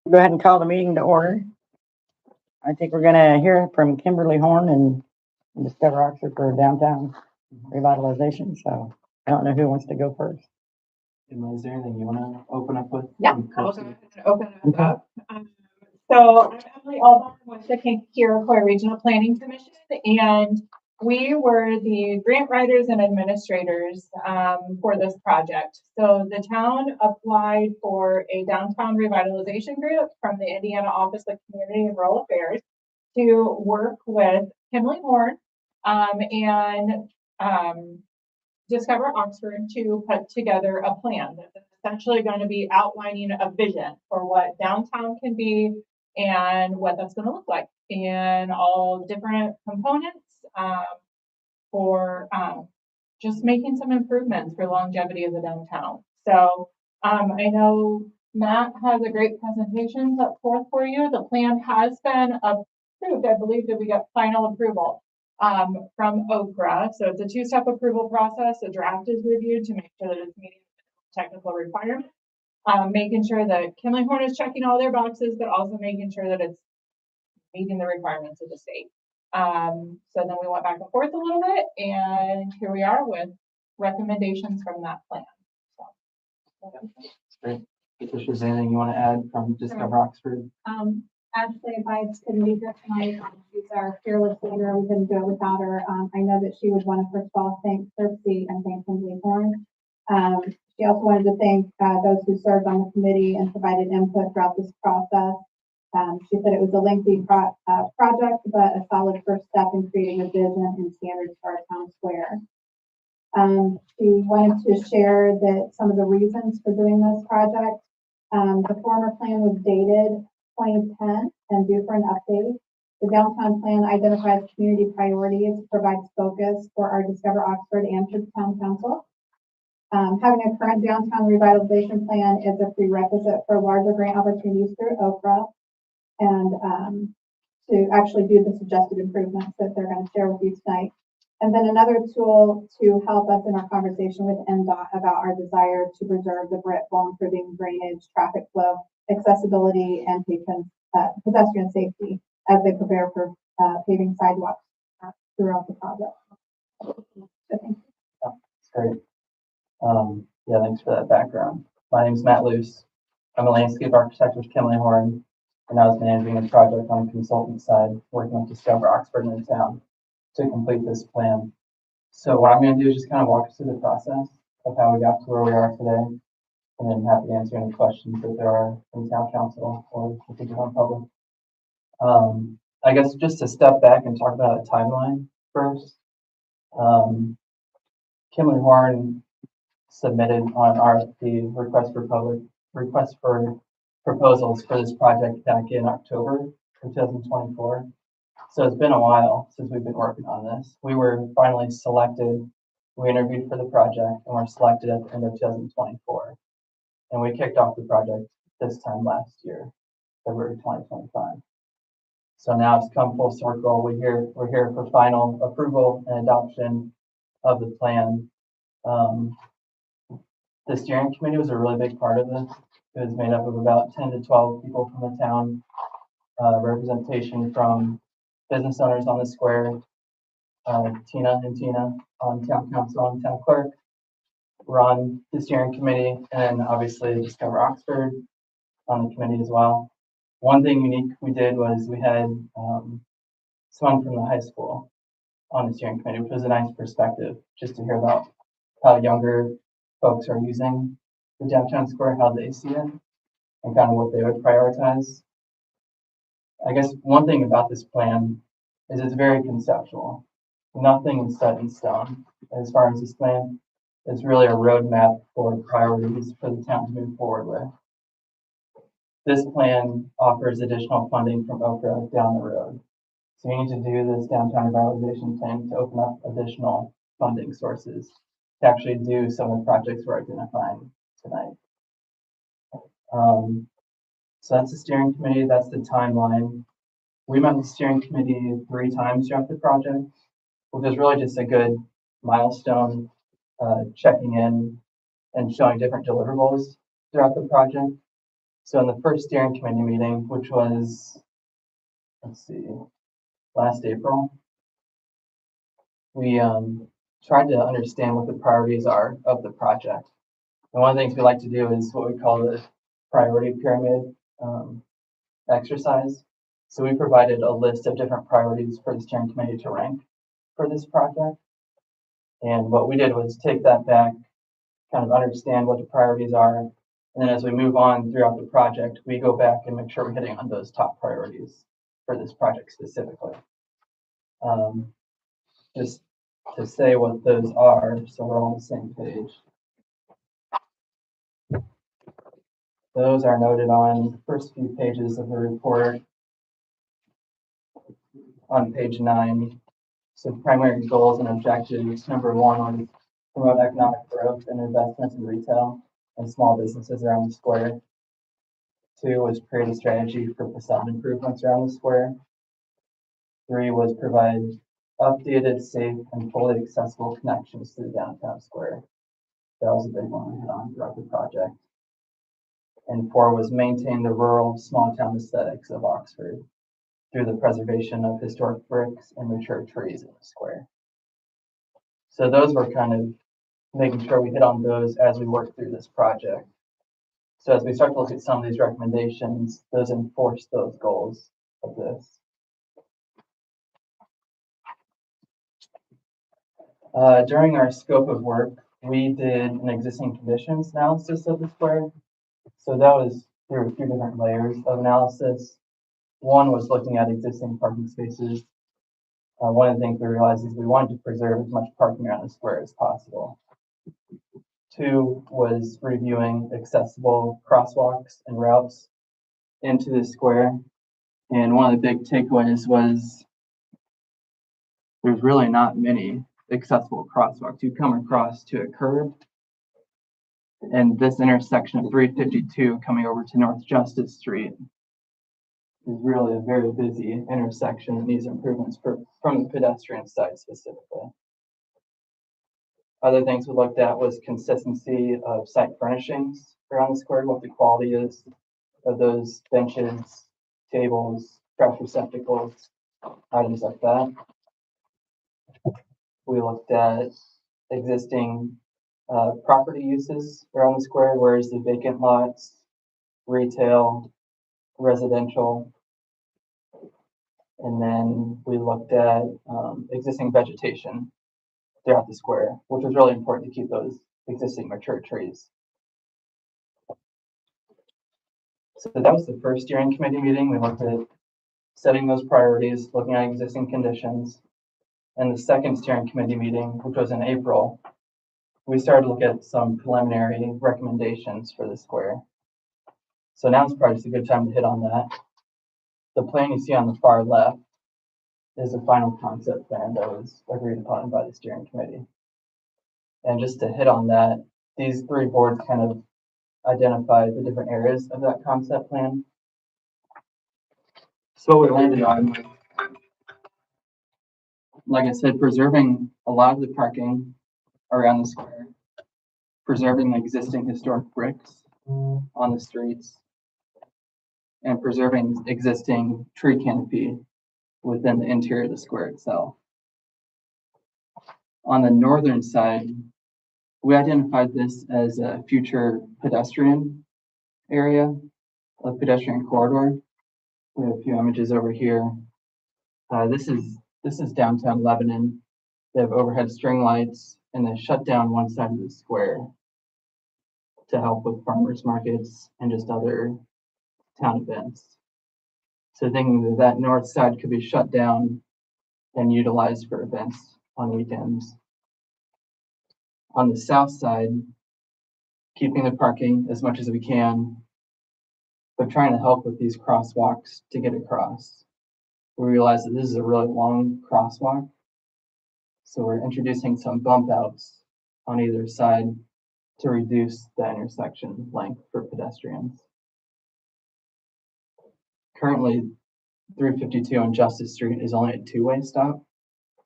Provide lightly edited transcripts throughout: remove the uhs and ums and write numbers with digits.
Go ahead and call the meeting to order. I think we're gonna hear from Kimberly Horn and Discover Oxford for downtown revitalization, so I don't know who wants to go first. Is there anything you want to open up with? Yeah, I'll go ahead and open it up. So I'm Emily Albarn with the Kankakee Iroquois Regional Planning Commission, and we were the grant writers and administrators for this project. So the town applied for a downtown revitalization group from the Indiana Office of Community and Rural Affairs to work with Kimberly Horn and Discover Oxford to put together a plan that's essentially going to be outlining a vision for what downtown can be and what that's going to look like in all different components for just making some improvements for longevity of the downtown. So I know Matt has a great presentation put forth for you. The plan has been approved. I believe that we got final approval from Okra. So it's a two-step approval process. A draft is reviewed to make sure that it's meeting technical requirements, making sure that Kimberly Horn is checking all their boxes, but also making sure that it's meeting the requirements of the state. So then we went back and forth a little bit, and here we are with recommendations from that plan. So. That's great. Patricia, is there anything you want to add from Discover Oxford? Ashley Bites couldn't be here tonight. She's our fearless leader. We couldn't do it without her. I know that she would want to first of all thank Cersei and thank Kimberly Horn. She also wanted to thank those who served on the committee and provided input throughout this process. She said it was a lengthy project, but a solid first step in creating a vision and standards for our town square. She wanted to share that some of the reasons for doing this project. The former plan was dated 2010 and due for an update. The downtown plan identifies community priorities, provides focus for our Discover Oxford and for the town council. Having a current downtown revitalization plan is a prerequisite for larger grant opportunities through Okra and to actually do the suggested improvements that they're going to share with you tonight. And then another tool to help us in our conversation with NDOT about our desire to preserve the BRIT while improving drainage, traffic flow, accessibility, and pedestrian safety as they prepare for paving sidewalks throughout the project. So thank you. That's great. Yeah, thanks for that background. My name is Matt Luce. I'm a landscape architect with Kimberly Horn, and I was managing the project on the consultant side, working with Discover Oxford in the town to complete this plan. So what I'm going to do is just kind of walk us through the process of how we got to where we are today, and then happy to answer any questions that there are from town council or if people on public. I guess just to step back and talk about a timeline first. Kimberly Horn submitted on RFP request for proposals for this project back in October 2024. So it's been a while since we've been working on this. We were finally selected. We interviewed for the project and were selected at the end of 2024. And we kicked off the project this time last year, February 2025. So now it's come full circle. We're here for final approval and adoption of the plan. The steering committee was a really big part of this. It was made up of about 10 to 12 people from the town, representation from business owners on the square, Tina on town council and town clerk, were on the steering committee, and obviously Discover Oxford on the committee as well. One thing unique we did was we had someone from the high school on the steering committee, which was a nice perspective just to hear about how younger folks are using the downtown square, how they see it, and kind of what they would prioritize. I guess one thing about this plan is it's very conceptual. Nothing is set in stone as far as this plan. It's really a roadmap for priorities for the town to move forward with. This plan offers additional funding from Okra down the road. So we need to do this downtown revitalization plan to open up additional funding sources to actually do some of the projects we're identifying tonight. So that's the steering committee, that's the timeline. We met with the steering committee 3 times throughout the project, which is really just a good milestone, checking in and showing different deliverables throughout the project. So in the first steering committee meeting, which was, let's see, last April, we tried to understand what the priorities are of the project. And one of the things we like to do is what we call the priority pyramid exercise. So we provided a list of different priorities for the steering committee to rank for this project. And what we did was take that back, kind of understand what the priorities are. And then as we move on throughout the project, we go back and make sure we're hitting on those top priorities for this project specifically. Just to say what those are, so we're all on the same page. Those are noted on the first few pages of the report on page 9. So primary goals and objectives. Number 1 was promote economic growth and investments in retail and small businesses around the square. 2 was create a strategy for facade improvements around the square. 3 was provide updated, safe, and fully accessible connections to the downtown square. That was a big one we hit on throughout the project. And 4 was maintain the rural small town aesthetics of Oxford through the preservation of historic bricks and mature trees in the square. So those were kind of making sure we hit on those as we work through this project. So as we start to look at some of these recommendations, those enforce those goals of this. During our scope of work, we did an existing conditions analysis of the square. So that was through a few different layers of analysis. 1 was looking at existing parking spaces. One of the things we realized is we wanted to preserve as much parking around the square as possible. 2 was reviewing accessible crosswalks and routes into the square. And one of the big takeaways was there's really not many accessible crosswalks. You come across to a curb, and this intersection of 352 coming over to North Justice Street is really a very busy intersection and needs improvements from the pedestrian side specifically. Other things we looked at was consistency of site furnishings around the square, what the quality is of those benches, tables, trash receptacles, items like that. We looked at existing property uses around the square, whereas the vacant lots, retail, residential. And then we looked at existing vegetation throughout the square, which was really important to keep those existing mature trees. So that was the first steering committee meeting. We looked at setting those priorities, looking at existing conditions. And the second steering committee meeting, which was in April, we started to look at some preliminary recommendations for the square. So now it's probably just a good time to hit on that. The plan you see on the far left is the final concept plan that was agreed upon by the steering committee. And just to hit on that, these 3 boards kind of identified the different areas of that concept plan. So what we landed on, like I said, preserving a lot of the parking around the square, preserving the existing historic bricks on the streets, and preserving existing tree canopy within the interior of the square itself. On the northern side, We identified this as a future pedestrian area, a pedestrian corridor. We have a few images over here. This is downtown Lebanon. They have overhead string lights and they shut down one side of the square to help with farmers markets and just other town events. So thinking that that north side could be shut down and utilized for events on weekends. On the south side, keeping the parking as much as we can, but trying to help with these crosswalks to get across. We realize that this is a really long crosswalk, so we're introducing some bump outs on either side to reduce the intersection length for pedestrians. Currently, 352 on Justice Street is only a two-way stop,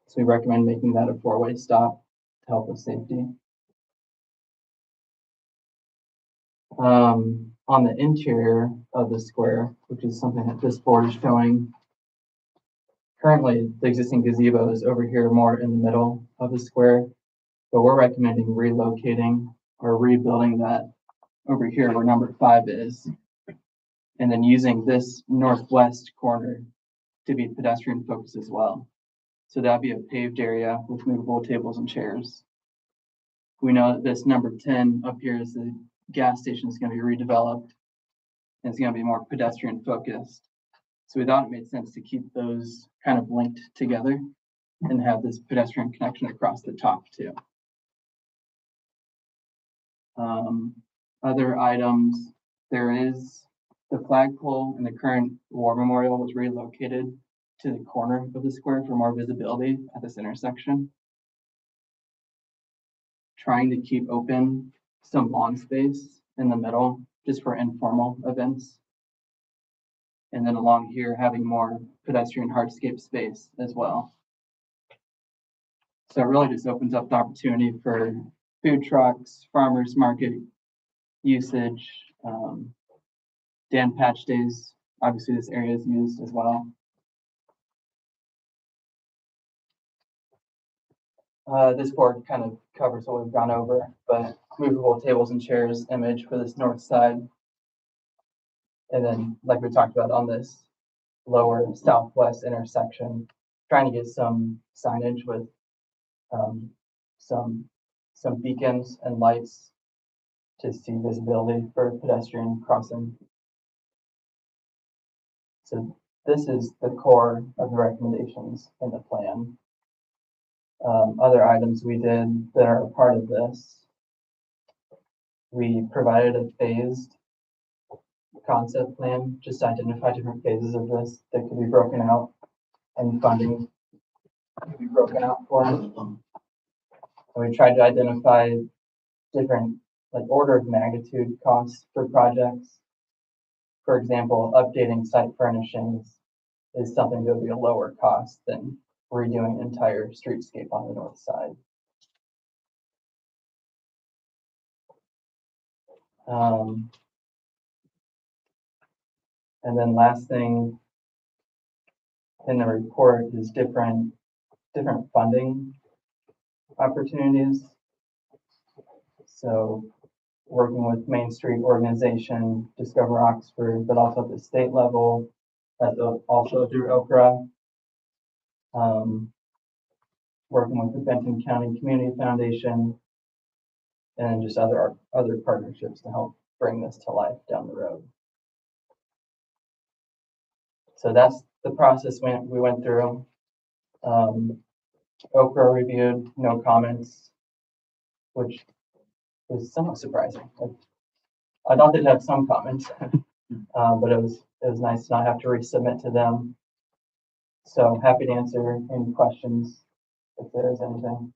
so we recommend making that a four-way stop to help with safety. On the interior of the square, which is something that this board is showing, currently the existing gazebo is over here more in the middle of the square, but we're recommending relocating or rebuilding that over here where number 5 is, and then using this northwest corner to be pedestrian focused as well. So that'd be a paved area with movable tables and chairs. We know that this number 10 up here is the gas station is going to be redeveloped and it's going to be more pedestrian focused. So we thought it made sense to keep those kind of linked together and have this pedestrian connection across the top too. Other items, there is the flagpole and the current war memorial was relocated to the corner of the square for more visibility at this intersection. Trying to keep open some lawn space in the middle just for informal events. And then along here, having more pedestrian hardscape space as well. So it really just opens up the opportunity for food trucks, farmers market usage, Dan Patch Days. Obviously this area is used as well. This board kind of covers what we've gone over, but movable tables and chairs image for this north side. And then, like we talked about on this lower southwest intersection, trying to get some signage with some beacons and lights to see visibility for pedestrian crossing. So this is the core of the recommendations in the plan. Other items we did that are a part of this, we provided a phased concept plan, just to identify different phases of this that could be broken out and funding could be broken out for it. And we tried to identify different like order of magnitude costs for projects. For example, updating site furnishings is something that would be a lower cost than redoing an entire streetscape on the north side. And then last thing in the report is different funding opportunities. So working with Main Street Organization, Discover Oxford, but also at the state level, also through Okra. Working with the Benton County Community Foundation, and just other partnerships to help bring this to life down the road. So that's the process we went through. Okra reviewed, no comments, which was somewhat surprising. I thought they'd have some comments, but it was nice to not have to resubmit to them. So happy to answer any questions if there is anything.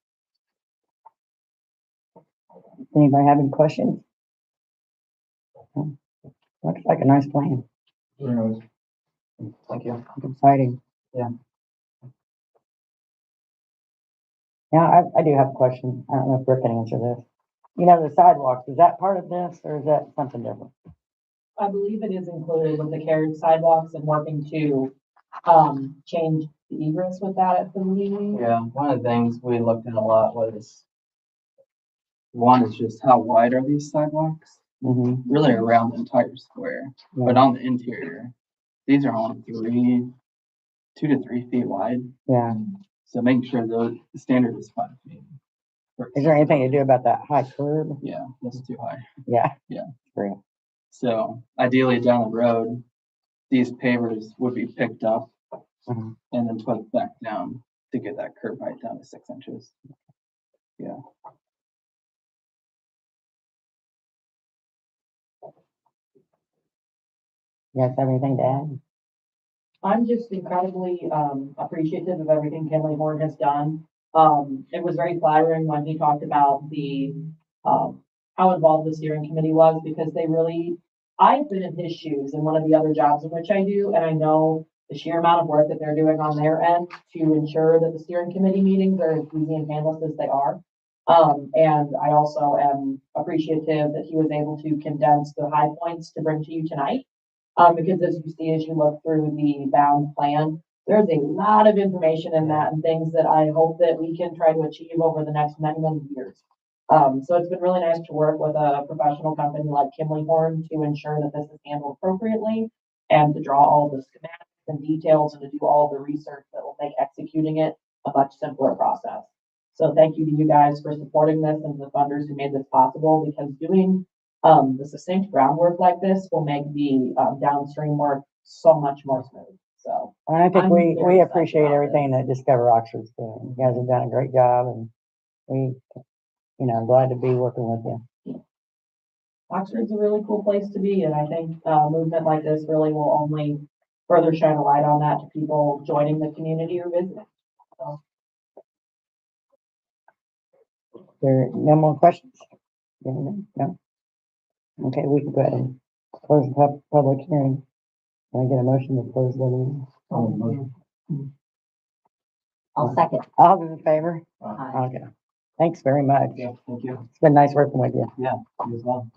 Anybody have any questions? Looks like a nice plan. Thank you. Exciting. Yeah. Yeah, I do have a question. I don't know if Rick can answer this. You know, the sidewalks, is that part of this or is that something different? I believe it is included with the carriage sidewalks and working to change the egress with that at the meeting. Yeah, one of the things we looked at a lot was One is just how wide are these sidewalks? Mm-hmm. Really around the entire square, but on the interior, these are only 2 to 3 feet wide. Yeah. So making sure the standard is 5 feet. Is there anything to do about that high curb? Yeah, that's too high. Yeah. Yeah. Great. So ideally down the road, these pavers would be picked up Mhm. and then put back down to get that curb height down to 6 inches. Yeah. You guys have anything to add? I'm just incredibly appreciative of everything Kenley Horn has done. It was very flattering when he talked about the how involved the steering committee was because they really, I've been in his shoes in one of the other jobs in which I do, and I know the sheer amount of work that they're doing on their end to ensure that the steering committee meetings are as easy and painless as they are. And I also am appreciative that he was able to condense the high points to bring to you tonight. Because as you see, as you look through the bound plan, there's a lot of information in that and things that I hope that we can try to achieve over the next many, many years. So it's been really nice to work with a professional company like Kimley Horn to ensure that this is handled appropriately and to draw all the schematics and details and to do all the research that will make executing it a much simpler process. So thank you to you guys for supporting this and the funders who made this possible because doing the succinct groundwork like this will make the downstream work so much more smooth. So And I think I'm we very excited appreciate about everything that Discover Oxford's doing. You guys have done a great job and we, glad to be working with you. Oxford's a really cool place to be, and I think a movement like this really will only further shine a light on that to people joining the community or visiting. There, no more questions? No? Okay, we can go ahead and close the public hearing. Can I get a motion to close the meeting? I'll second. All those in favor? Aye. Okay. Thanks very much. Yeah, thank you. It's been nice working with you. Yeah, you as well.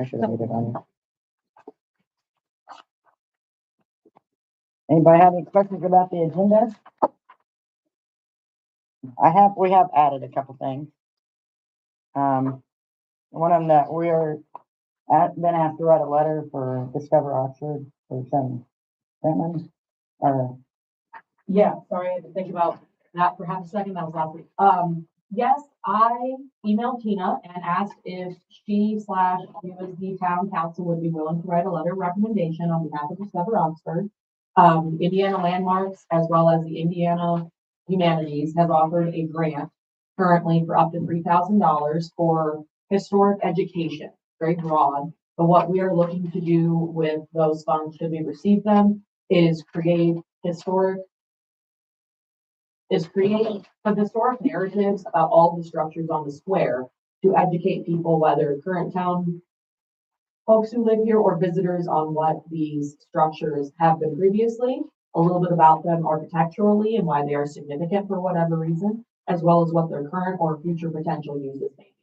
I should have made it on. Anybody have any questions about the agenda? We have added a couple things. One of them that we are been asked to write a letter for Discover Oxford for some grant money. Or, Yeah, sorry, I had to think about that for half a second, that was last week. Yes, I emailed Tina and asked if she/USD Town Council would be willing to write a letter of recommendation on behalf of Discover Oxford. Indiana Landmarks, as well as the Indiana Humanities, has offered a grant currently for up to $3,000 for historic education, very broad. But what we are looking to do with those funds, should we receive them, is create some historic narratives about all the structures on the square to educate people, whether current town folks who live here or visitors, on what these structures have been previously, a little bit about them architecturally and why they are significant for whatever reason, as well as what their current or future potential uses may be.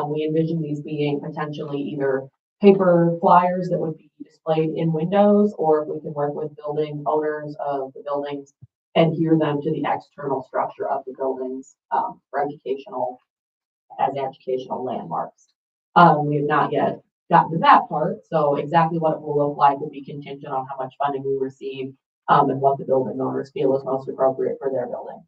We envision these being potentially either paper flyers that would be displayed in windows, or if we can work with building owners of the buildings, adhere them to the external structure of the buildings, for educational landmarks. We have not yet gotten to that part, so exactly what it will look like will be contingent on how much funding we receive, and what the building owners feel is most appropriate for their building.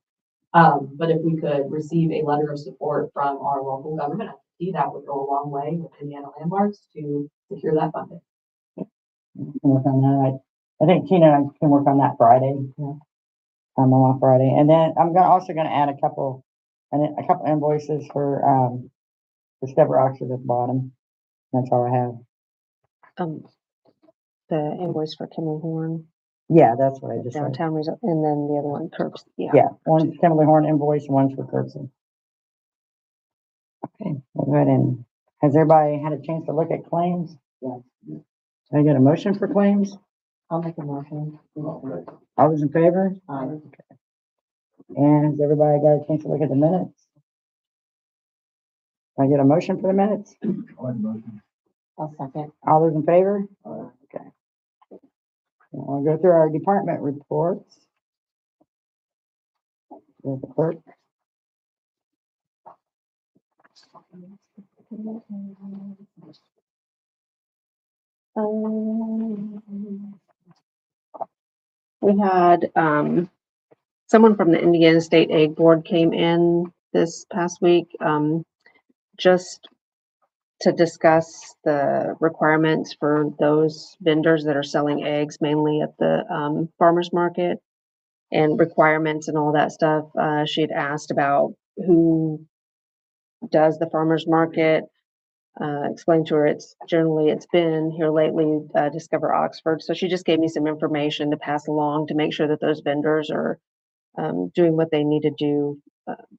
But if we could receive a letter of support from our local government entity, that would go a long way with Indiana Landmarks to secure that funding. work on that. I think Tina and I can work on that Friday. Yeah. I'm on Friday, and then I'm also gonna add a couple invoices for Discover Oxford at the bottom. That's all I have. The invoice for Kimberly Horn, Yeah, that's what I just said. downtown resort, and then the other one, Curbs, yeah. Yeah, one's Kimberly Horn invoice, one's for Curbsy. Okay, we'll go ahead and, has everybody had a chance to look at claims? Yeah. Can I get a motion for claims? I'll make a motion. All those in favor? Okay. And has everybody got a chance to look at the minutes? Can I get a motion for the minutes? I'll second. All those in favor? Okay. We'll go through our department reports. There's the clerk. We had, someone from the Indiana State Egg Board came in this past week, just to discuss the requirements for those vendors that are selling eggs, mainly at the, farmer's market, and requirements and all that stuff. She had asked about who does the farmer's market. Explained to her it's been here lately, Discover Oxford. So she just gave me some information to pass along to make sure that those vendors are doing what they need to do,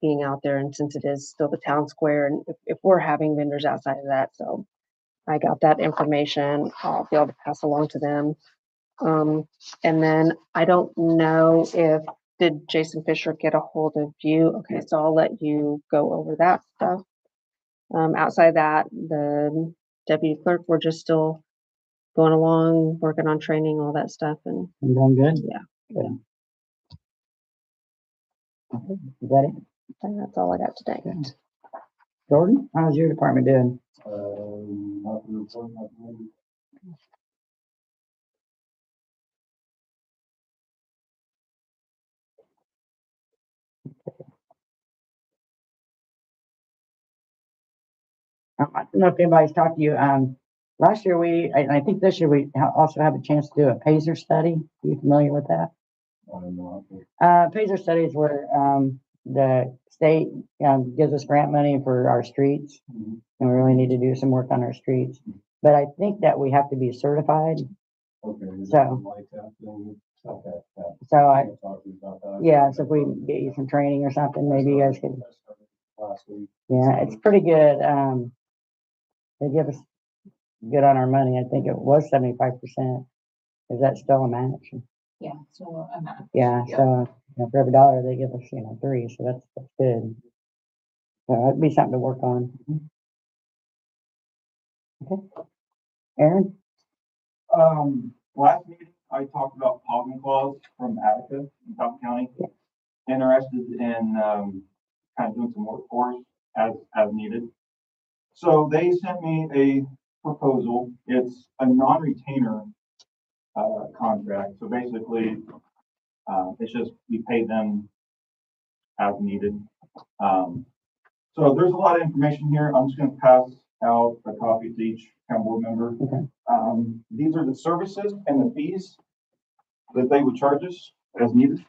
being out there. And since it is still the town square, and if we're having vendors outside of that, so I got that information. I'll be able to pass along to them. And then I don't know did Jason Fisher get a hold of you? Okay, so I'll let you go over that stuff. Outside that, the deputy clerk, we're just still going along, working on training, all that stuff, and I'm doing good? Yeah. Good. Okay, is that it? that's all I got today. Good. Jordan, how's your department doing? I don't know if anybody's talked to you. Last year I think this year we also have a chance to do a PASER study. Are you familiar with that? PASER studies where the state gives us grant money for our streets, and we really need to do some work on our streets. But I think that we have to be certified. Okay. So if we get you some training or something, maybe you guys could. Yeah, it's pretty good. They give us good on our money. I think it was 75%. Is that still a match? Yeah, so I'm not. Yeah, so for every dollar they give us, 3, so that's good. So that'd be something to work on. Aaron? Last meeting, I talked about Possum Claus from Attica in South County. Yeah. Interested in, kind of doing some work for us as needed. So they sent me a proposal. It's a non-retainer, contract. So basically, it's just, we pay them as needed. So there's a lot of information here. I'm just gonna pass out a copy to each town board member. Okay. These are the services and the fees that they would charge us as needed.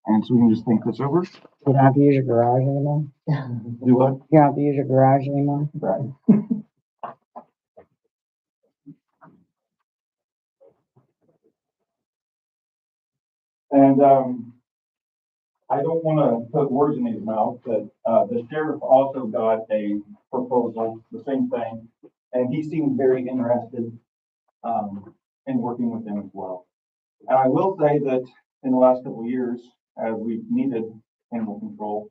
And so we can just think this over. You don't have to use your garage anymore? Do what? You don't have to use your garage anymore? Right. And, I don't wanna put words in his mouth, but, the sheriff also got a proposal, the same thing, and he seemed very interested, in working with them as well. And I will say that in the last couple of years, as we've needed animal control,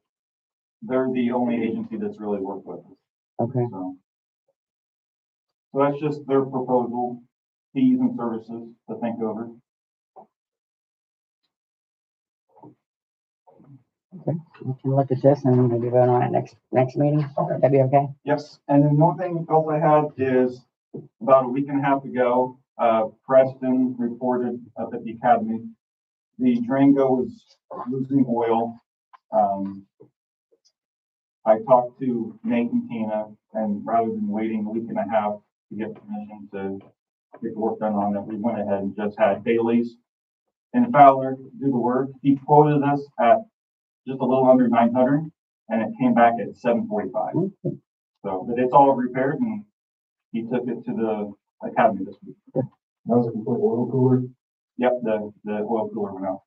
they're the only agency that's really worked with us, Okay. so. So that's just their proposal, fees and services to think over. We can look at this and maybe vote on it next meeting. Okay. That'd be okay? Yes, and then one thing else I had is about a week and a half ago, Preston reported up at the academy. The Durango was losing oil. I talked to Nate and Tina, and rather than waiting a week and a half to get permission to get the work done on it, we went ahead and just had Bailey's and Fowler do the work. He quoted us at just a little under 900, and it came back at 745. So, but it's all repaired, and he took it to the academy this week. That was a complete oil cooler? Yep, the oil cooler went out.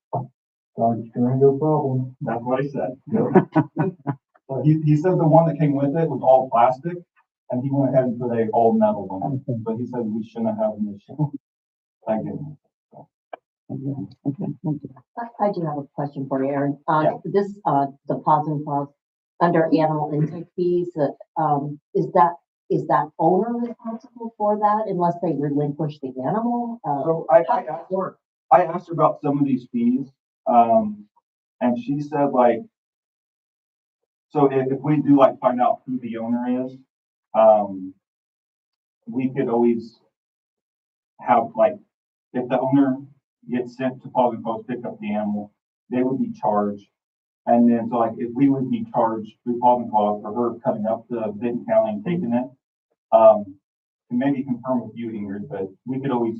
Durango problem. That's what he said. So he said the one that came with it was all plastic, and he went ahead and put a all metal one, but he said we shouldn't have an issue. I get it. I do have a question for you, Aaron. Yeah. This, deposit clause under animal intake fees, is that owner responsible for that unless they relinquish the animal? So I asked her about some of these fees, and she said like, so if we do like find out who the owner is, we could always have like, if the owner gets sent to Possum Post, pick up the animal, they would be charged. And then, so like, if we would be charged through Possum Post for her coming up to Benton County and taking it, and maybe confirm with you, Ingrid, but we could always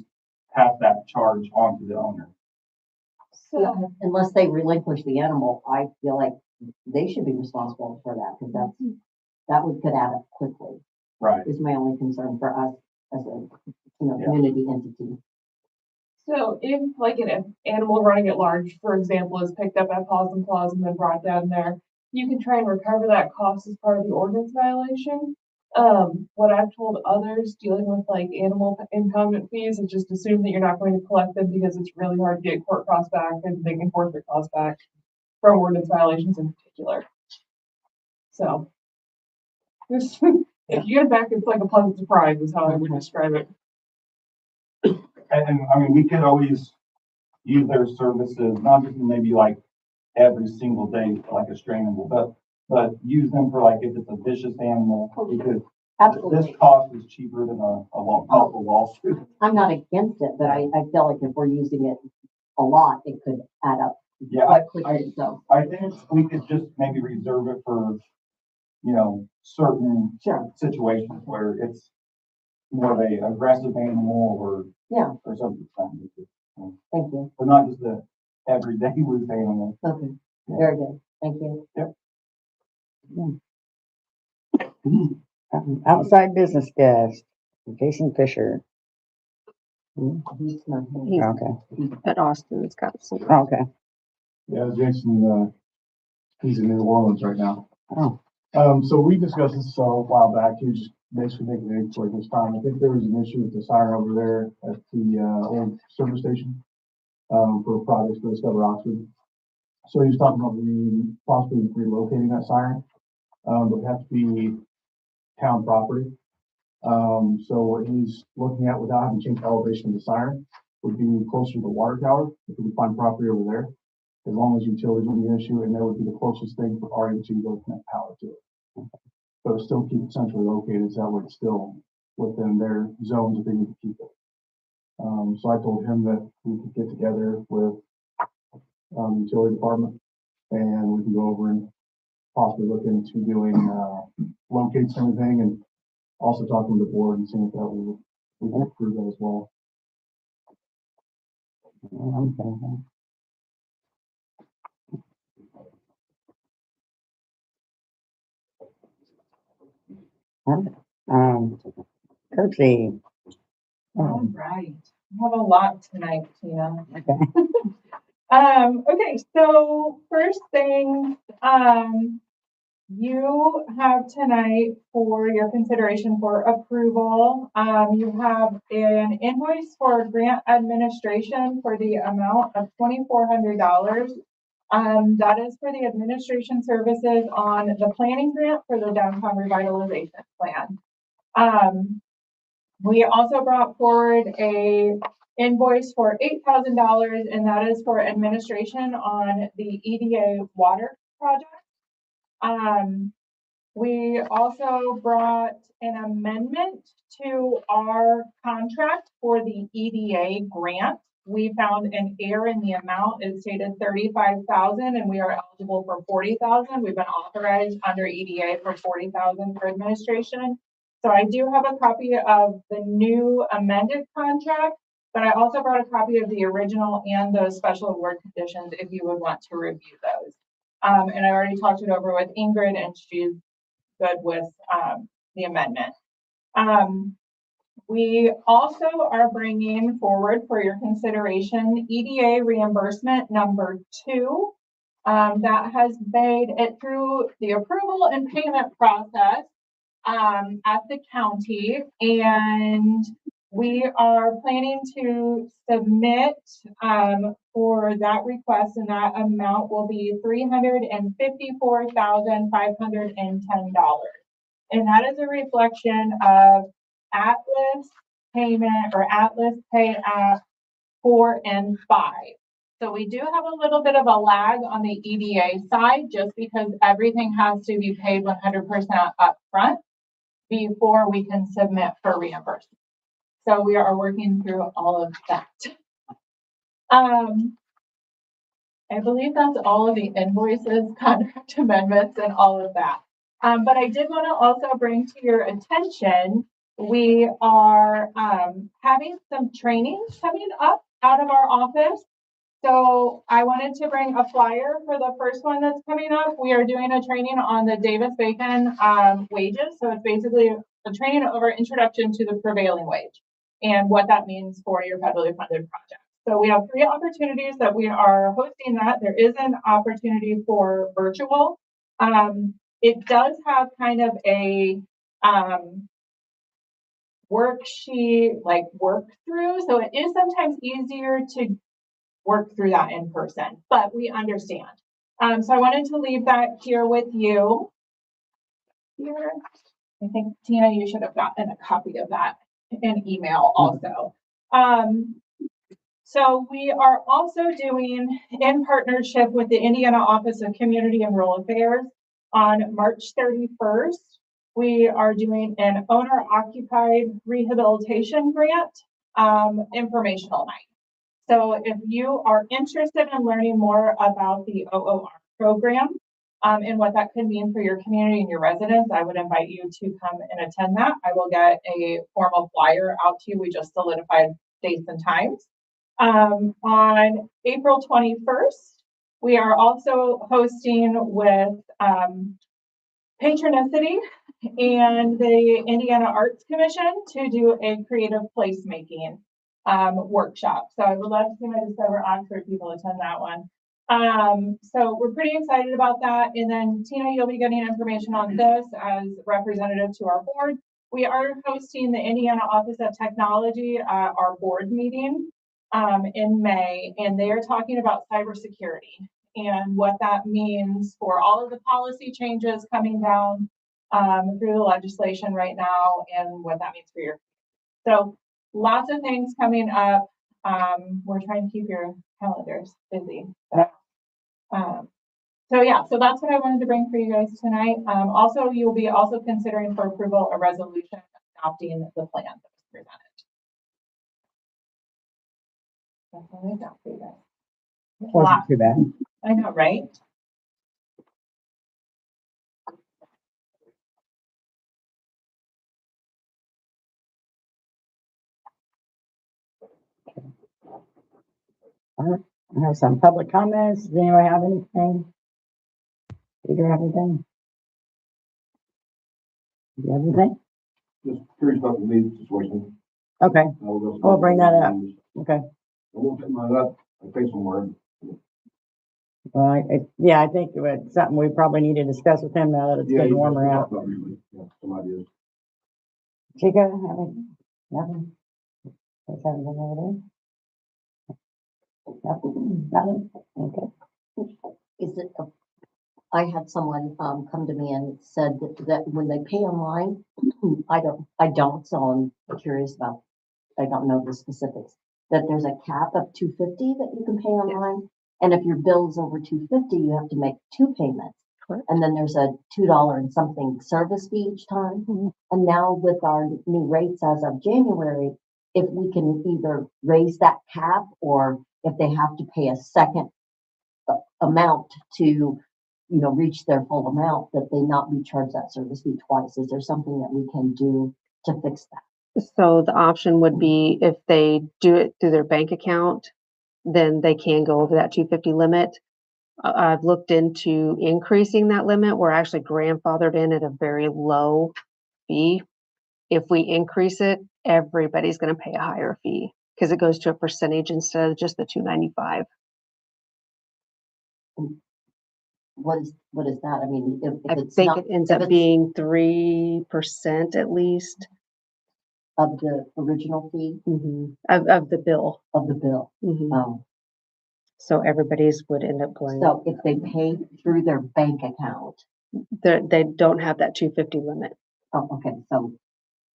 pass that charge on to the owner. Yeah, unless they relinquish the animal, I feel like they should be responsible for that, because could add up quickly, Right. is my only concern for us as a, Yeah. community entity. So if like an animal running at large, for example, is picked up at Possum Claus and then brought down there, you can try and recover that cost as part of the ordinance violation. What I've told others dealing with like animal impoundment fees is just assume that you're not going to collect them because it's really hard to get court costs back and they can forfeit costs back from ordinance violations in particular. So if you get it back, it's like a pleasant surprise is how I would describe it. And I mean, we could always use their services, not just maybe like every single day, like a stray animal, but use them for like, if it's a vicious animal, because this cost is cheaper than a lawsuit. I'm not against it, but I feel like if we're using it a lot, it could add up Yeah, quite quickly, so. I think we could just maybe reserve it for, certain Sure. situations where it's more of a aggressive animal or something. Thank you. But not just the everyday loose animal. Okay, very good. Thank you. Outside business guest, Jason Fisher. He's not here. He's Okay, at Austin's got some. okay. Yeah, Jason, he's in New Orleans right now. Oh. So we discussed this a while back. He was just basically making it for this time. I think there was an issue with the siren over there at the, old service station, for projects for Discover Oxford. So he was talking about possibly relocating that siren. But it has to be town property. So what he's looking at without having to change the elevation of the siren would be closer to the water tower, if we can find property over there. As long as utilities would be an issue, and that would be the closest thing for RE to go connect power to it. But still keep it centrally located, so that way it's still within their zones that they need to keep it. So I told him that we could get together with, utility department, and we can go over and possibly look into doing, locates and everything, and also talking with the board and seeing if that we can approve that as well. Okay. Let's see. All right. We have a lot tonight, Tina. Okay. Okay, so first thing, you have tonight for your consideration for approval. You have an invoice for grant administration for the amount of $2,400. That is for the administration services on the planning grant for the downtown revitalization plan. We also brought forward a invoice for $8,000, and that is for administration on the EDA water project. We also brought an amendment to our contract for the EDA grant. We found an error in the amount. It stated 35,000 and we are eligible for 40,000. We've been authorized under EDA for 40,000 for administration. So I do have a copy of the new amended contract, but I also brought a copy of the original and those special award conditions if you would want to review those. And I already talked it over with Ingrid and she's good with the amendment. We also are bringing forward for your consideration EDA reimbursement number 2. That has made it through the approval and payment process at the county, and we are planning to submit for that request, and that amount will be $354,510. And that is a reflection of Atlas payment or Atlas pay app 4 and 5. So we do have a little bit of a lag on the EDA side just because everything has to be paid 100% upfront before we can submit for reimbursement. So we are working through all of that. I believe that's all of the invoices, contract amendments, and all of that. But I did want to also bring to your attention, we are having some training coming up out of our office. So I wanted to bring a flyer for the first one that's coming up. We are doing a training on the Davis-Bacon wages. So it's basically a training over introduction to the prevailing wage and what that means for your federally funded project. So we have 3 opportunities that we are hosting that. There is an opportunity for virtual. It does have kind of a worksheet, like work through. So it is sometimes easier to work through that in person, but we understand. So I wanted to leave that here with you. Here, I think Tina, you should have gotten a copy of that in email also. So we are also doing, in partnership with the Indiana Office of Community and Rural Affairs, on March 31st, we are doing an owner-occupied rehabilitation grant informational night. So if you are interested in learning more about the OOR program and what that could mean for your community and your residents, I would invite you to come and attend that. I will get a formal flyer out to you. We just solidified dates and times. On April 21st, we are also hosting with Patronicity and the Indiana Arts Commission to do a creative placemaking workshop. So I would love to see my Discover Oxford people attend that one. So we're pretty excited about that. And then Tina, you'll be getting information on this as representative to our board. We are hosting the Indiana Office of Technology, our board meeting in May, and they are talking about cybersecurity and what that means for all of the policy changes coming down through the legislation right now and what that means for your. So lots of things coming up. We're trying to keep your calendars busy. So yeah, so that's what I wanted to bring for you guys tonight. Also, you'll be also considering for approval a resolution adopting the plan that was presented. That's what I got for you guys. Wasn't too bad. I know, right? I have some public comments. Does anyone have anything? Do you have anything? Do you have anything? Just curious about the lead situation. Okay, we'll bring that up. Okay. I won't pick mine up, I think somewhere. Well, yeah, I think it's something we probably need to discuss with him now that it's getting warmer out. Yeah, some ideas. Chica, nothing? Is everything over there? Nothing? Okay. Is it, I had someone, come to me and said that when they pay online, I don't, so I'm curious about, I don't know the specifics, that there's a cap of $250 that you can pay online. And if your bill's over $250, you have to make 2 payments. Correct. And then there's a $2 and something service fee each time. Mm-hmm. And now with our new rates as of January, if we can either raise that cap or if they have to pay a second amount to, reach their full amount, that they not be charged that service fee twice. Is there something that we can do to fix that? So the option would be if they do it through their bank account, then they can go over that 250 limit. I've looked into increasing that limit. We're actually grandfathered in at a very low fee. If we increase it, everybody's going to pay a higher fee because it goes to a percentage instead of just the $295. What is that? I mean, if I it's think not, it ends if up it's being 3% at least of the original fee of the bill. of the bill. Mhm. So everybody's would end up going. So if they pay through their bank account, They don't have that 250 limit. oh, okay, so,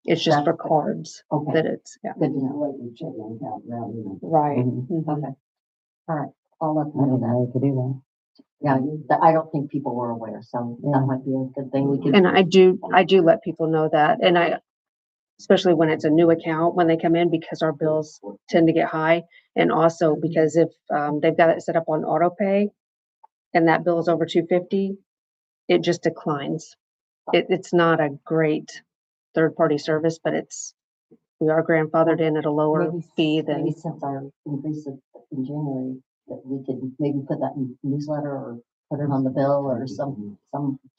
It's just for That's- cards okay, that it's, yeah. good to know. Right. Mhm. Mhm. Okay, all right, I'll let I them know didn't that. know you could do that. Yeah, I don't think people were aware, so Yeah. that might be a good thing we could. And I do let people know that, and especially when it's a new account, when they come in, because our bills tend to get high. And also because if, they've got it set up on auto pay and that bill is over 250, it just declines. It's not a great third-party service, but we are grandfathered in at a lower Maybe, fee maybe than, since our increase in January, that we could maybe put that in newsletter or put it on the bill or some,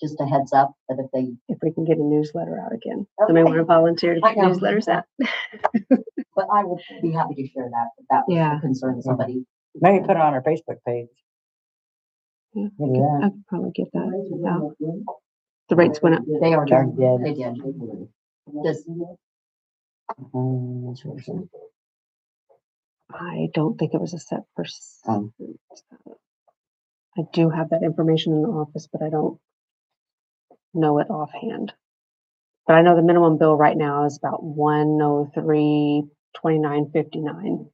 just a heads up that if they, if we can get a newsletter out again. Somebody want to volunteer to I get know. newsletters out? but I would be happy to share that, if that was Yeah. a concern of somebody. Maybe put it on our Facebook page. Yeah, Maybe that. I could probably get that out. The rates went up. They are, Darn good. they did. Just, I don't think it was a set percent. Um. I do have that information in the office, but I don't know it offhand. But I know the minimum bill right now is about 103.29.59.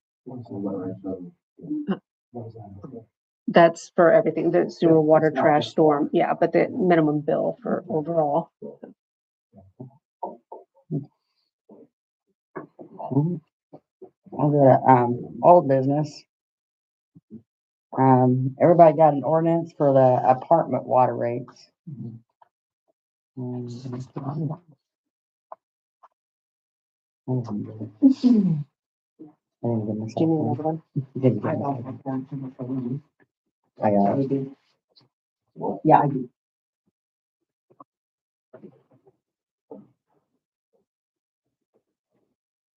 That's for everything, the sewer, water, trash, storm, yeah, but the minimum bill for overall. I'll go to, old business. Everybody got an ordinance for the apartment water rates. Do you need another one? I got it. yeah, I do.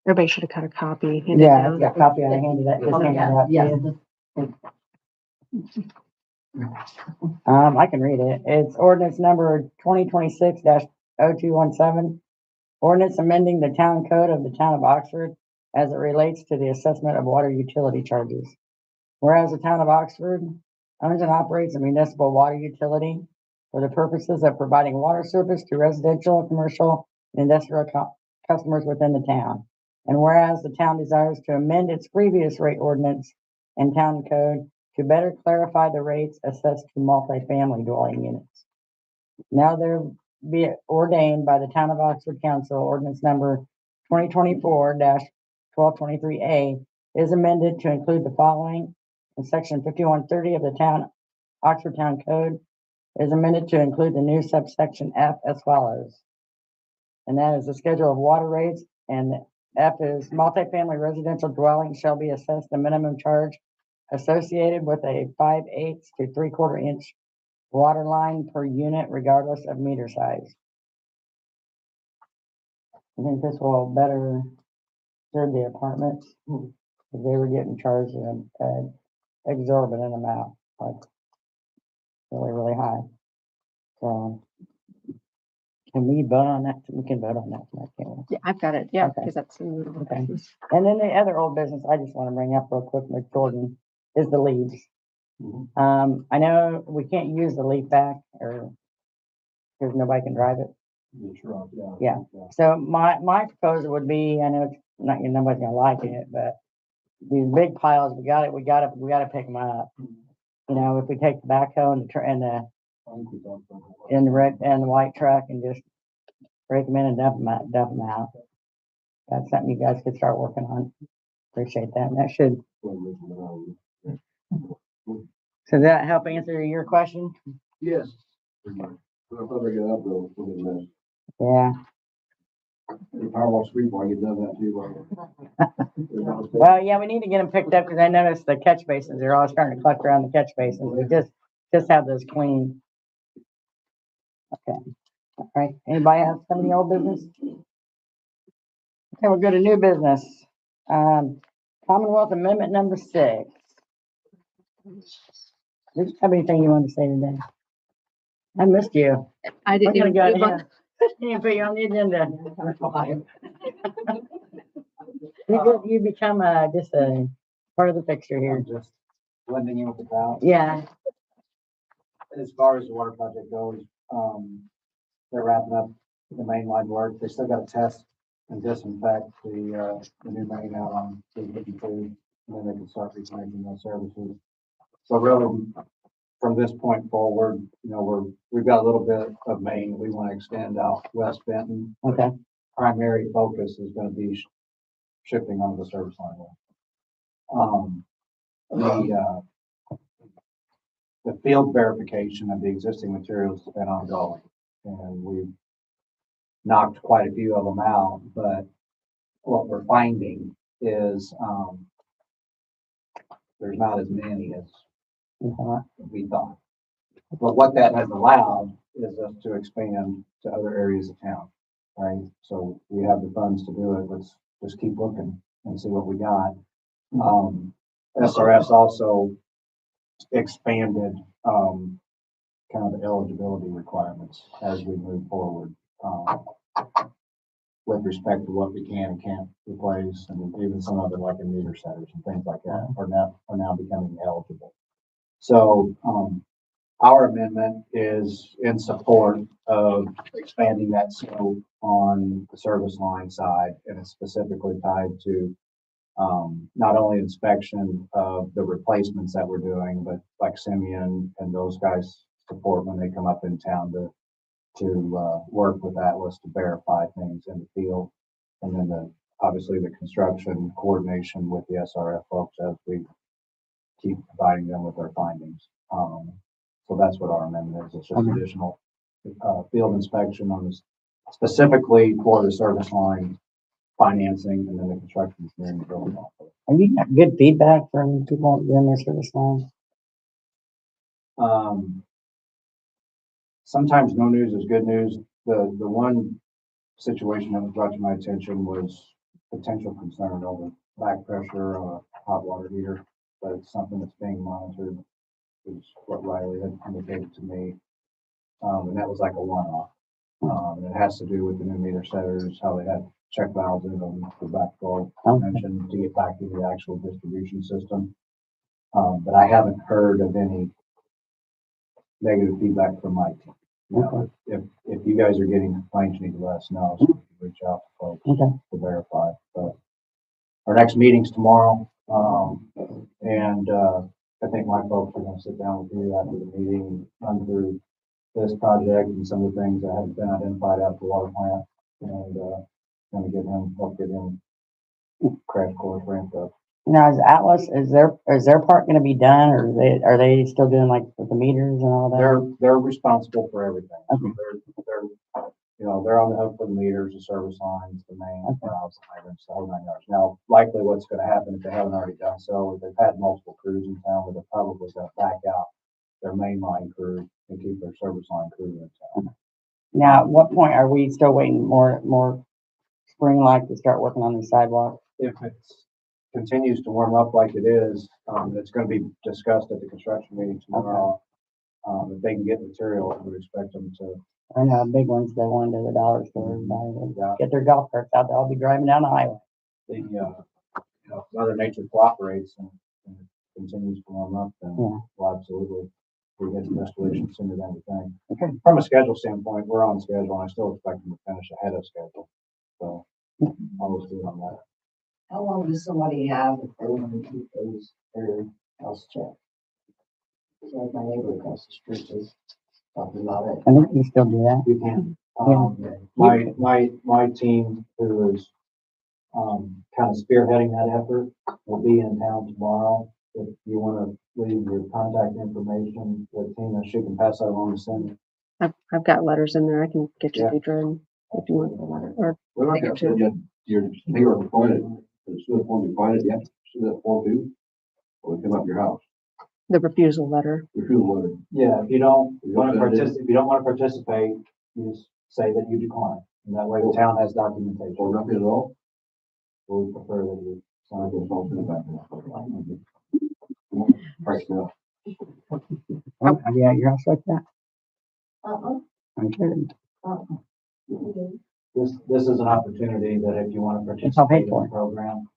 Everybody should have got a copy. handed Yeah, down. I got a copy. I handed that. Just handed that out to Yeah, you. I can read it. It's ordinance number 2026-0217. Ordinance amending the town code of the town of Oxford as it relates to the assessment of water utility charges. Whereas the town of Oxford owns and operates a municipal water utility, for the purposes of providing water service to residential, commercial, and industrial customers within the town. And whereas the town desires to amend its previous rate ordinance and town code to better clarify the rates assessed to multifamily dwelling units. Now there be it ordained by the Town of Oxford Council, ordinance number 2024-1223A is amended to include the following. In section 5130 of the Oxford Town Code is amended to include the new subsection F as follows. And that is the schedule of water rates, and F is multifamily residential dwelling shall be assessed a minimum charge associated with a 5/8 to 3/4 inch water line per unit regardless of meter size. I think this will better serve the apartments, because they were getting charged an exorbitant amount, like really, really high. So can we vote on that? We can vote on that tonight, can't we? Yeah, I've got it. Yeah, Okay. because that's in the Okay. business. And then the other old business I just want to bring up real quick, McJordan, is the leaves. I know we can't use the leaf back or because nobody can drive it. Yeah. So my proposal would be, I know it's not, nobody's gonna like it, but these big piles, we gotta pick them up. You know, if we take the backhoe and the red and the white truck and just break them in and dump them out. That's something you guys could start working on. Appreciate that. And that should. So that help answer your question? Yes. I'll probably get up though, Yeah. if I wash street while you done that too. Well, yeah, we need to get them picked up because I noticed the catch basins, they're all starting to collect around the catch basins. We just have those clean. Okay. All right. Anybody have some of the old business? Okay, we'll go to new business. Commonwealth Amendment number 6. Do you have anything you want to say today? I missed you. I We're didn't gonna even, go move on. ahead. Didn't put you on the agenda. You become just a part of the picture here. Just blending in with the crowd. Yeah. As far as the water project goes, they're wrapping up the main line work. They still got to test and disinfect the new main out on 352, and then they can start replanting those services. So really, from this point forward, you know, we've got a little bit of main that we want to extend out West Benton. Okay. Primary focus is going to be shifting onto the service line. The field verification of the existing materials has been ongoing, and we've knocked quite a few of them out, but what we're finding is, there's not as many as we thought. But what that has allowed is us to expand to other areas of town, right? So we have the funds to do it. Let's just keep looking and see what we got. SRS also expanded, kind of the eligibility requirements as we move forward, with respect to what we can and can't replace, and even some of it like in meter setters and things like that are now becoming eligible. So, our amendment is in support of expanding that scope on the service line side, and it's specifically tied to not only inspection of the replacements that we're doing, but like Simeon and those guys support when they come up in town to work with Atlas to verify things in the field, and then obviously the construction coordination with the SRF folks as we keep providing them with our findings. So that's what our amendment is. It's just additional field inspection on this, specifically for the service line financing, and then the construction engineering building. Are you getting good feedback from people doing their service lines? Sometimes no news is good news. The one situation that was brought to my attention was potential concern over back pressure on a hot water heater, but it's something that's being monitored, is what Riley had indicated to me. And that was like a one-off. And it has to do with the new meter setters, how they had check valves in them for backflow, I mentioned, to get back to the actual distribution system. But I haven't heard of any negative feedback from my team. You know, if you guys are getting complaints, you need to let us know, so we can reach out to folks Okay. to verify. But our next meeting's tomorrow, and, I think my folks are gonna sit down with you after the meeting, and run through this project and some of the things that have been identified at the water plant, and, gonna help get him crash course ramped up. Now, is Atlas, is their part gonna be done, or are they still doing like with the meters and all that? They're responsible for everything. Okay. They're on the hook for the meters, the service lines, the main Okay. valves, the hydrants, the whole 9 yards. Now, likely what's gonna happen if they haven't already done so, they've had multiple crews in town, but they're probably gonna back out their main line crew and keep their service line crew in town. Now, at what point are we still waiting more spring like to start working on the sidewalk? If it continues to warm up like it is, it's gonna be discussed at the construction meeting tomorrow. If they can get material, I would expect them to. I know big ones, they went to the dollar store, Yeah. get their golf carts out, they'll be driving down the highway. Mother Nature cooperates and continues to warm up, then Yeah. we'll absolutely, we get the restoration sooner than we think. Okay. From a schedule standpoint, we're on schedule, and I still expect them to finish ahead of schedule. So, always good on that. How long does somebody have if they want to keep their house checked? It's like my neighbor across the street is talking about it. I think you still do that. You can. Yeah. My team, who is, kind of spearheading that effort, will be in town tomorrow. If you want to leave your contact information with Tina, she can pass that along to Cindy. I've got letters in there. I can get you Yeah. Deidre if you want, or Well, like I said, your neighbor appointed, as soon as one appointed, you have to send that form to, or come up to your house. the refusal letter. Refusal letter. Yeah, if you don't want to send it in. participate, if you don't want to participate, you just say that you decline. And that way the town has documentation. Or nothing at all. We prefer that you So I sign guess I'll send it back. Price now. Oh, have you at your house like that? Uh-uh, I'm kidding. uh-uh. This is an opportunity that if you want to It's all paid participate in for. the program.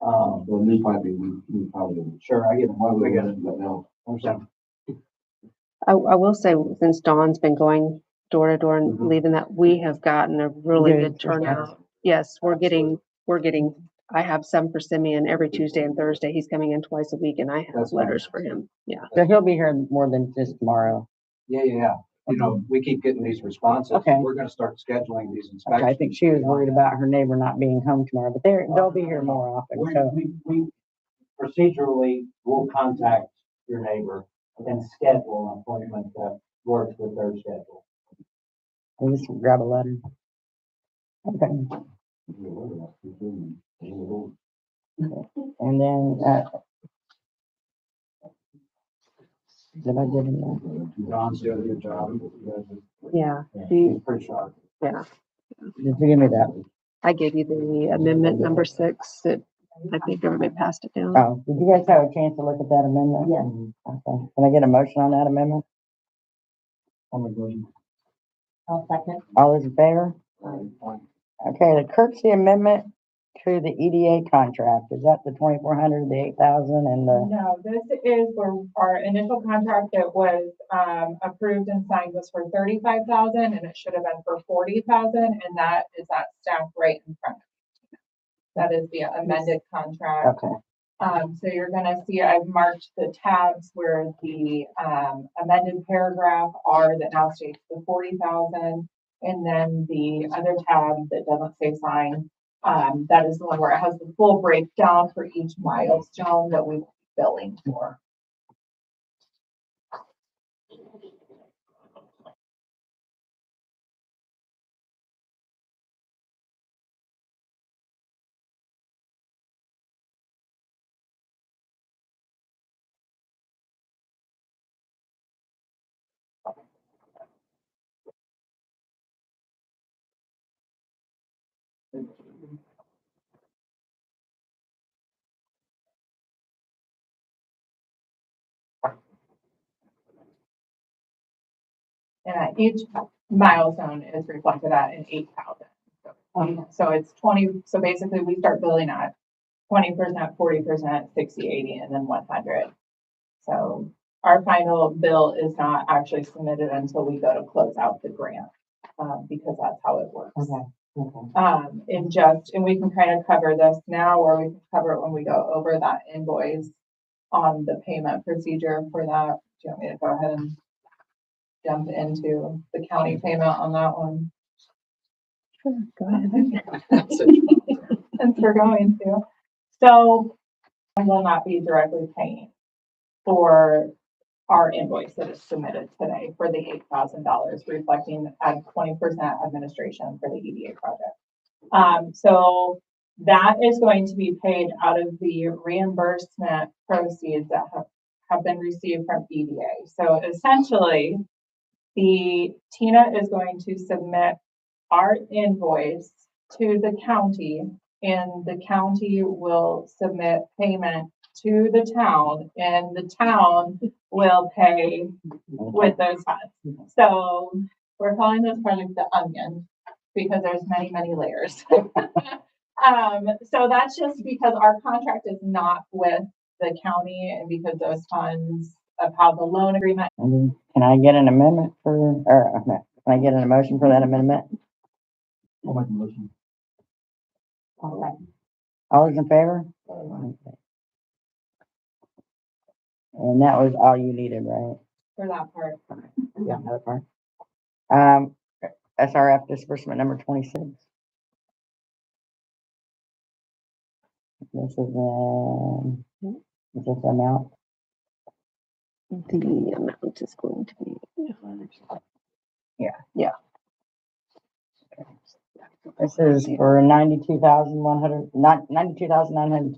Well, new piping, we probably. Sure, I get it. Why would I we get get it. it right now? Understand. I will say, since Dawn's been going door to door and Mhm. leaving that, we have gotten a really Good good turnout. Yes, we're getting, I have some for Simeon every Tuesday and Thursday. He's coming in twice a week and I have That's letters for him. Yeah. So he'll be here more than just tomorrow. Yeah. We keep getting these responses. Okay. We're gonna start scheduling these Okay, inspections. I think she was worried about her neighbor not being home tomorrow, but they'll be here more often, so. We procedurally will contact your neighbor and schedule an appointment that works with their schedule. We'll just grab a letter. Okay, and then, did I give him that? John's doing a good job. Yeah. He's pretty sharp. Yeah. Did you give me that? I gave you the amendment number 6 that I think everybody passed it down. Oh, did you guys have a chance to look at that amendment? Yeah. Okay, can I get a motion on that amendment? I'll second. All those in favor? Okay, the courtesy amendment to the EDA contract, is that the 2,400, the 8,000 and the, No, this is where our initial contract that was, approved and signed was for 35,000 and it should have been for 40,000 and that is that stack right in front of you. That is the amended contract. okay, So you're gonna see, I've marked the tabs where the, amended paragraph are that now states the 40,000. And then the other tab that doesn't say sign, that is the one where it has the full breakdown for each milestone that we will be billing for. And each milestone is reflected at an 8,000. So it's 20, so basically we start billing at 20%, 40%, 60, 80, and then 100. So, our final bill is not actually submitted until we go to close out the grant, because that's how it works. Okay, okay. And we can kind of cover this now, or we can cover it when we go over that invoice on the payment procedure for that. Do you want me to go ahead and jump into the county payment on that one? Go ahead. Since we're going to. So I will not be directly paying for our invoice that is submitted today for the $8,000, reflecting at 20% administration for the EDA project. So that is going to be paid out of the reimbursement proceeds that have been received from EDA. So essentially, Tina is going to submit our invoice to the county, and the county will submit payment to the town, and the town will pay with those funds. So we're calling this project the onion because there's many, many layers. So that's just because our contract is not with the county, and because those funds of how the loan agreement. Can I get an amendment can I get an motion for that amendment? I'll make a motion. All those in favor? And that was all you needed, right? For that part. Yeah, that part. SRF disbursement number 26. This is this amount? The amount is going to be. This is for 92,900, not 92,900.